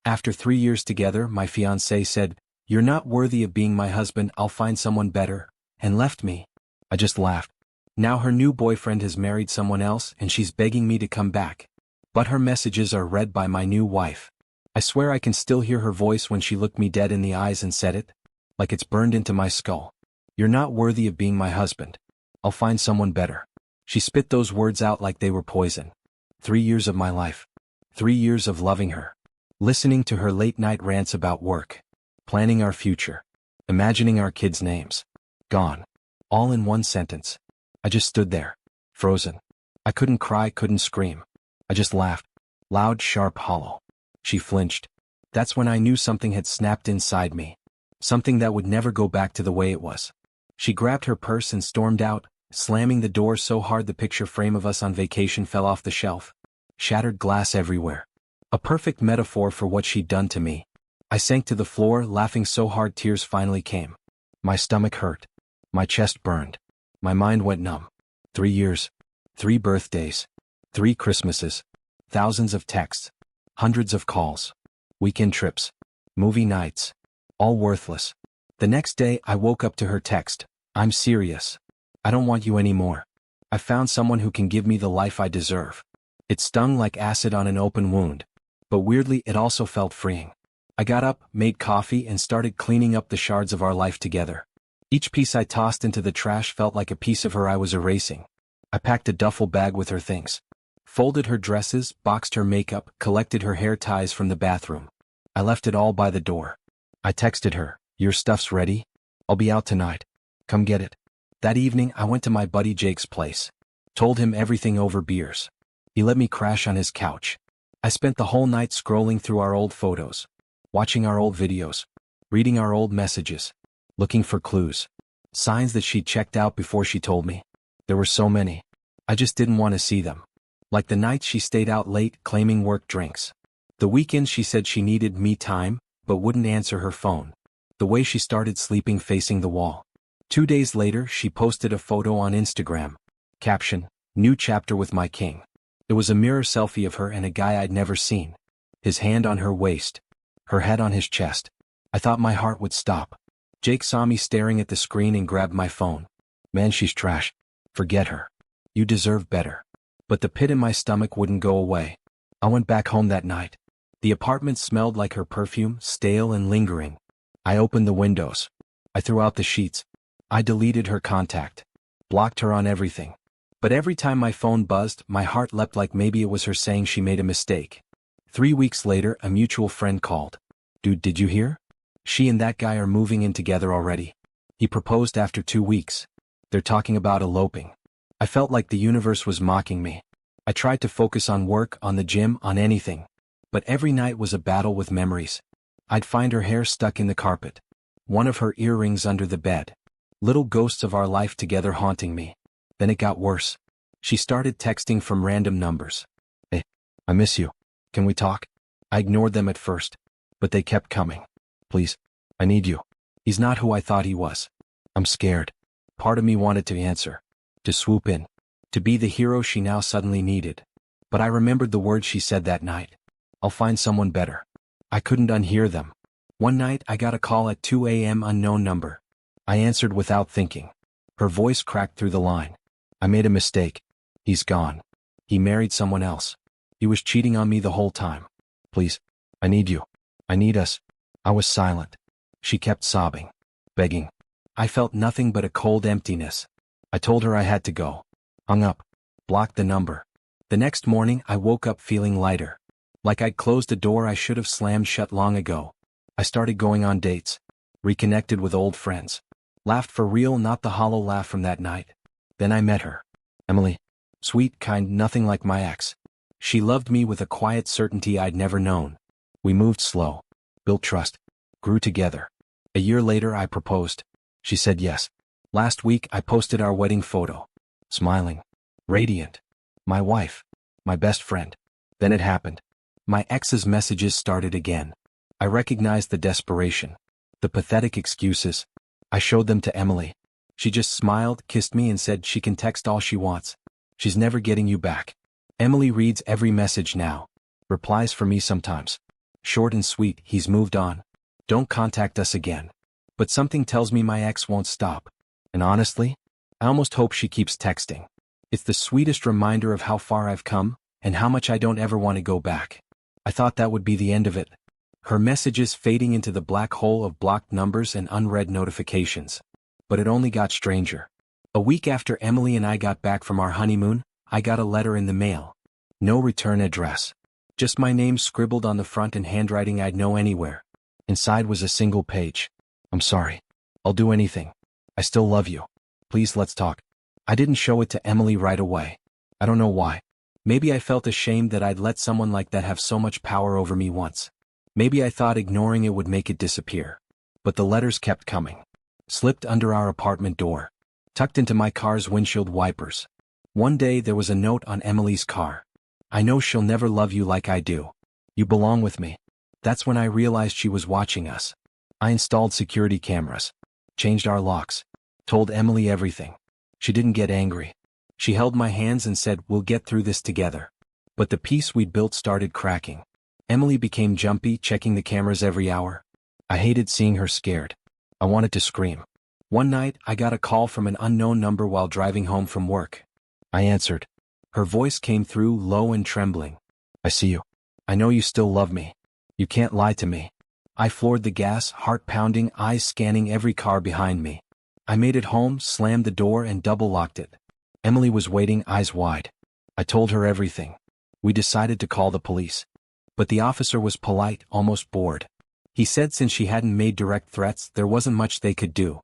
After 3 years together, my fiancé said, "You're not worthy of being my husband, I'll find someone better," and left me. I just laughed. Now her new boyfriend has married someone else and she's begging me to come back. But her messages are read by my new wife. I swear I can still hear her voice when she looked me dead in the eyes and said it, like it's burned into my skull. "You're not worthy of being my husband. I'll find someone better." She spit those words out like they were poison. 3 years of my life. 3 years of loving her. Listening to her late-night rants about work. Planning our future. Imagining our kids' names. Gone. All in one sentence. I just stood there. Frozen. I couldn't cry, couldn't scream. I just laughed. Loud, sharp, hollow. She flinched. That's when I knew something had snapped inside me. Something that would never go back to the way it was. She grabbed her purse and stormed out, slamming the door so hard the picture frame of us on vacation fell off the shelf. Shattered glass everywhere. A perfect metaphor for what she'd done to me. I sank to the floor, laughing so hard tears finally came. My stomach hurt. My chest burned. My mind went numb. 3 years. 3 birthdays. 3 Christmases. Thousands of texts. Hundreds of calls. Weekend trips. Movie nights. All worthless. The next day I woke up to her text. "I'm serious. I don't want you anymore. I found someone who can give me the life I deserve." It stung like acid on an open wound. But weirdly it also felt freeing. I got up, made coffee and started cleaning up the shards of our life together. Each piece I tossed into the trash felt like a piece of her I was erasing. I packed a duffel bag with her things. Folded her dresses, boxed her makeup, collected her hair ties from the bathroom. I left it all by the door. I texted her, "Your stuff's ready? I'll be out tonight. Come get it." That evening I went to my buddy Jake's place. Told him everything over beers. He let me crash on his couch. I spent the whole night scrolling through our old photos. Watching our old videos. Reading our old messages. Looking for clues. Signs that she'd checked out before she told me. There were so many. I just didn't want to see them. Like the nights she stayed out late claiming work drinks. The weekends she said she needed me time, but wouldn't answer her phone. The way she started sleeping facing the wall. 2 days later she posted a photo on Instagram. Caption, "New chapter with my king." It was a mirror selfie of her and a guy I'd never seen. His hand on her waist. Her head on his chest. I thought my heart would stop. Jake saw me staring at the screen and grabbed my phone. "Man, she's trash. Forget her. You deserve better." But the pit in my stomach wouldn't go away. I went back home that night. The apartment smelled like her perfume, stale and lingering. I opened the windows. I threw out the sheets. I deleted her contact. Blocked her on everything. But every time my phone buzzed, my heart leapt like maybe it was her saying she made a mistake. 3 weeks later, a mutual friend called. "Dude, did you hear? She and that guy are moving in together already. He proposed after 2 weeks. They're talking about eloping." I felt like the universe was mocking me. I tried to focus on work, on the gym, on anything. But every night was a battle with memories. I'd find her hair stuck in the carpet. One of her earrings under the bed. Little ghosts of our life together haunting me. Then it got worse. She started texting from random numbers. "Hey, I miss you. Can we talk?" I ignored them at first. But they kept coming. "Please, I need you." He's not who I thought he was. I'm scared. Part of me wanted to answer. To swoop in. To be the hero she now suddenly needed. But I remembered the words she said that night. "I'll find someone better." I couldn't unhear them. One night I got a call at 2 a.m. unknown number. I answered without thinking. Her voice cracked through the line. "I made a mistake. He's gone. He married someone else. He was cheating on me the whole time. Please, I need you. I need us." I was silent. She kept sobbing. Begging. I felt nothing but a cold emptiness. I told her I had to go. Hung up. Blocked the number. The next morning I woke up feeling lighter. Like I'd closed a door I should have slammed shut long ago. I started going on dates. Reconnected with old friends. Laughed for real, not the hollow laugh from that night. Then I met her. Emily. Sweet, kind, nothing like my ex. She loved me with a quiet certainty I'd never known. We moved slow. Built trust. Grew together. A year later I proposed. She said yes. Last week I posted our wedding photo. Smiling. Radiant. My wife. My best friend. Then it happened. My ex's messages started again. I recognized the desperation. The pathetic excuses. I showed them to Emily. She just smiled, kissed me and said she can text all she wants. She's never getting you back. Emily reads every message now. Replies for me sometimes. Short and sweet, he's moved on. Don't contact us again. But something tells me my ex won't stop. And honestly, I almost hope she keeps texting. It's the sweetest reminder of how far I've come, and how much I don't ever want to go back. I thought that would be the end of it. Her messages fading into the black hole of blocked numbers and unread notifications. But it only got stranger. A week after Emily and I got back from our honeymoon, I got a letter in the mail. No return address. Just my name scribbled on the front in handwriting I'd know anywhere. Inside was a single page. I'm sorry. I'll do anything. I still love you. Please let's talk. I didn't show it to Emily right away. I don't know why. Maybe I felt ashamed that I'd let someone like that have so much power over me once. Maybe I thought ignoring it would make it disappear. But the letters kept coming. Slipped under our apartment door. Tucked into my car's windshield wipers. One day there was a note on Emily's car. I know she'll never love you like I do. You belong with me. That's when I realized she was watching us. I installed security cameras. Changed our locks. Told Emily everything. She didn't get angry. She held my hands and said, "We'll get through this together." But the peace we'd built started cracking. Emily became jumpy, checking the cameras every hour. I hated seeing her scared. I wanted to scream. One night, I got a call from an unknown number while driving home from work. I answered. Her voice came through low and trembling. "I see you. I know you still love me. You can't lie to me." I floored the gas, heart pounding, eyes scanning every car behind me. I made it home, slammed the door and double-locked it. Emily was waiting, eyes wide. I told her everything. We decided to call the police. But the officer was polite, almost bored. He said since she hadn't made direct threats, there wasn't much they could do.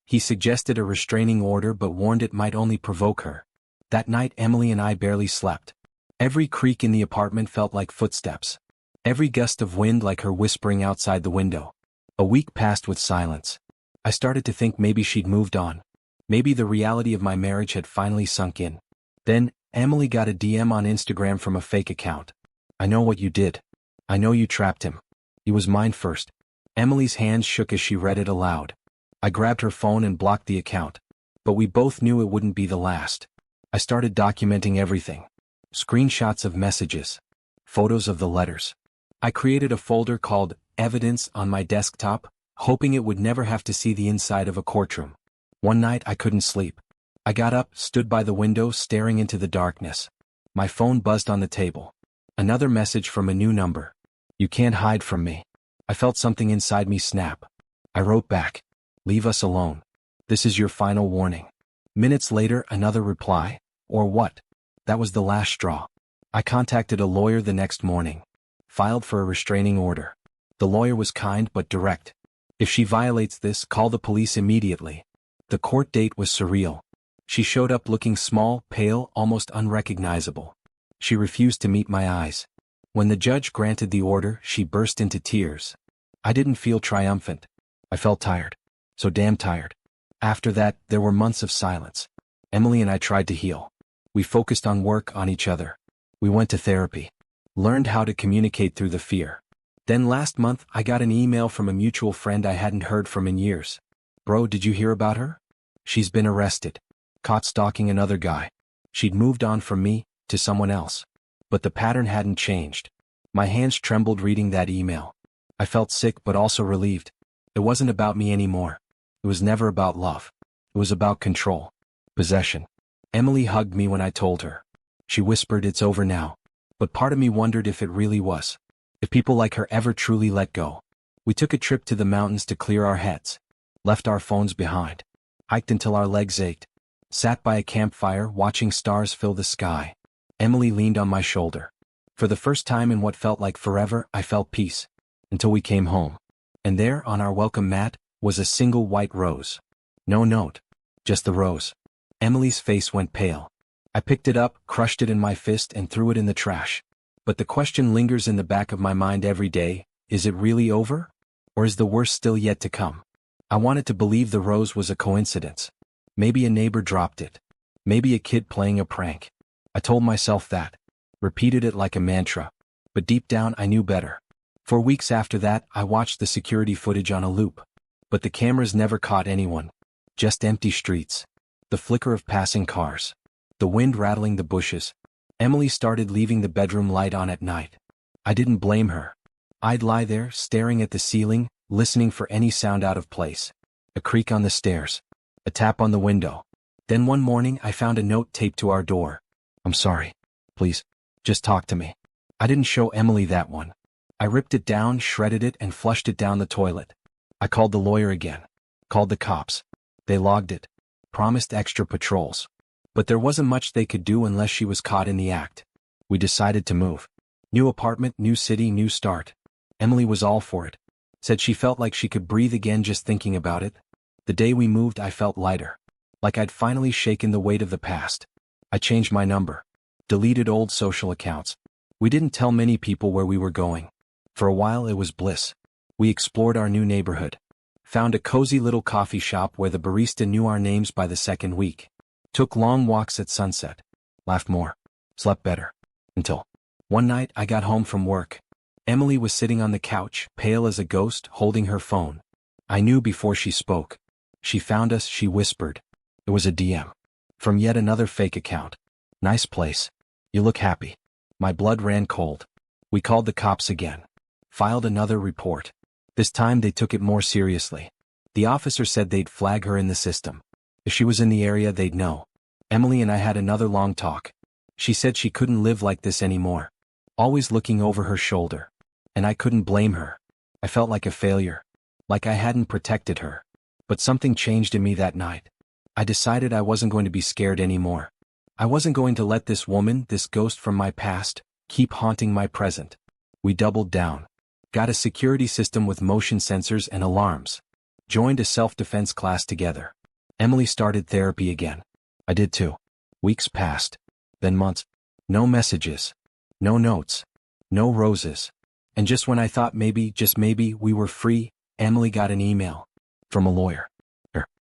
He suggested a restraining order but warned it might only provoke her. That night Emily and I barely slept. Every creak in the apartment felt like footsteps. Every gust of wind like her whispering outside the window. A week passed with silence. I started to think maybe she'd moved on. Maybe the reality of my marriage had finally sunk in. Then, Emily got a DM on Instagram from a fake account. "I know what you did. I know you trapped him. He was mine first." Emily's hands shook as she read it aloud. I grabbed her phone and blocked the account. But we both knew it wouldn't be the last. I started documenting everything. Screenshots of messages. Photos of the letters. I created a folder called Evidence on my desktop, hoping it would never have to see the inside of a courtroom. One night I couldn't sleep. I got up, stood by the window, staring into the darkness. My phone buzzed on the table. Another message from a new number. "You can't hide from me." I felt something inside me snap. I wrote back. "Leave us alone. This is your final warning." Minutes later, another reply. "Or what?" That was the last straw. I contacted a lawyer the next morning. Filed for a restraining order. The lawyer was kind but direct. "If she violates this, call the police immediately." The court date was surreal. She showed up looking small, pale, almost unrecognizable. She refused to meet my eyes. When the judge granted the order, she burst into tears. I didn't feel triumphant. I felt tired. So damn tired. After that, there were months of silence. Emily and I tried to heal. We focused on work, on each other. We went to therapy. Learned how to communicate through the fear. Then last month, I got an email from a mutual friend I hadn't heard from in years. "Bro, did you hear about her? She's been arrested. Caught stalking another guy. She'd moved on from me, to someone else. But the pattern hadn't changed." My hands trembled reading that email. I felt sick but also relieved. It wasn't about me anymore. It was never about love. It was about control. Possession. Emily hugged me when I told her. She whispered, "It's over now." But part of me wondered if it really was. If people like her ever truly let go. We took a trip to the mountains to clear our heads. Left our phones behind. Hiked until our legs ached. Sat by a campfire watching stars fill the sky. Emily leaned on my shoulder. For the first time in what felt like forever, I felt peace. Until we came home. And there, on our welcome mat, was a single white rose. No note. Just the rose. Emily's face went pale. I picked it up, crushed it in my fist, and threw it in the trash. But the question lingers in the back of my mind every day, is it really over? Or is the worst still yet to come? I wanted to believe the rose was a coincidence. Maybe a neighbor dropped it. Maybe a kid playing a prank. I told myself that. Repeated it like a mantra. But deep down I knew better. For weeks after that, I watched the security footage on a loop. But the cameras never caught anyone. Just empty streets. The flicker of passing cars. The wind rattling the bushes. Emily started leaving the bedroom light on at night. I didn't blame her. I'd lie there, staring at the ceiling, listening for any sound out of place. A creak on the stairs. A tap on the window. Then one morning I found a note taped to our door. "I'm sorry. Please, just talk to me." I didn't show Emily that one. I ripped it down, shredded it, and flushed it down the toilet. I called the lawyer again. Called the cops. They logged it. Promised extra patrols. But there wasn't much they could do unless she was caught in the act. We decided to move. New apartment, new city, new start. Emily was all for it. Said she felt like she could breathe again just thinking about it. The day we moved I felt lighter. Like I'd finally shaken the weight of the past. I changed my number. Deleted old social accounts. We didn't tell many people where we were going. For a while it was bliss. We explored our new neighborhood. Found a cozy little coffee shop where the barista knew our names by the second week. Took long walks at sunset. Laughed more. Slept better. Until one night I got home from work. Emily was sitting on the couch, pale as a ghost, holding her phone. I knew before she spoke. She found us, she whispered. It was a DM. From yet another fake account. "Nice place. You look happy." My blood ran cold. We called the cops again. Filed another report. This time they took it more seriously. The officer said they'd flag her in the system. If she was in the area they'd know. Emily and I had another long talk. She said she couldn't live like this anymore. Always looking over her shoulder. And I couldn't blame her. I felt like a failure. Like I hadn't protected her. But something changed in me that night. I decided I wasn't going to be scared anymore. I wasn't going to let this woman, this ghost from my past, keep haunting my present. We doubled down. Got a security system with motion sensors and alarms. Joined a self-defense class together. Emily started therapy again. I did too. Weeks passed. Then months. No messages. No notes. No roses. And just when I thought maybe, just maybe, we were free, Emily got an email. From a lawyer.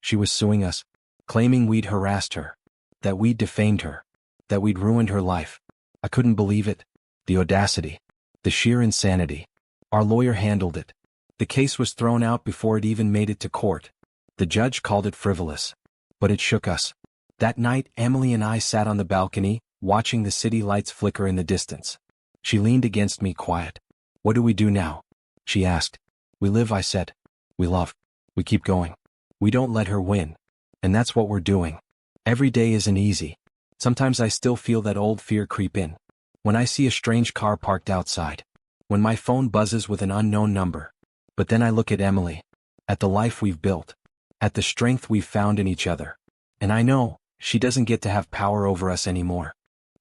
She was suing us. Claiming we'd harassed her. That we'd defamed her. That we'd ruined her life. I couldn't believe it. The audacity. The sheer insanity. Our lawyer handled it. The case was thrown out before it even made it to court. The judge called it frivolous. But it shook us. That night, Emily and I sat on the balcony, watching the city lights flicker in the distance. She leaned against me quiet. "What do we do now?" she asked. "We live," I said. "We love. We keep going. We don't let her win. And that's what we're doing. Every day isn't easy. Sometimes I still feel that old fear creep in. When I see a strange car parked outside. When my phone buzzes with an unknown number. But then I look at Emily. At the life we've built. At the strength we've found in each other. And I know, she doesn't get to have power over us anymore.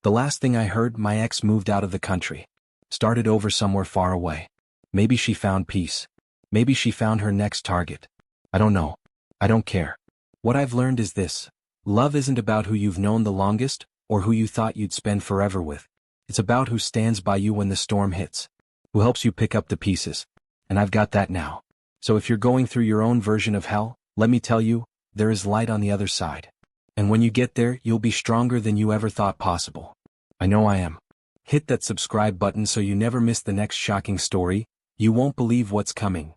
The last thing I heard, my ex moved out of the country. Started over somewhere far away. Maybe she found peace. Maybe she found her next target. I don't know. I don't care. What I've learned is this. Love isn't about who you've known the longest, or who you thought you'd spend forever with. It's about who stands by you when the storm hits. Who helps you pick up the pieces. And I've got that now. So if you're going through your own version of hell, let me tell you, there is light on the other side. And when you get there, you'll be stronger than you ever thought possible. I know I am. Hit that subscribe button so you never miss the next shocking story. You won't believe what's coming.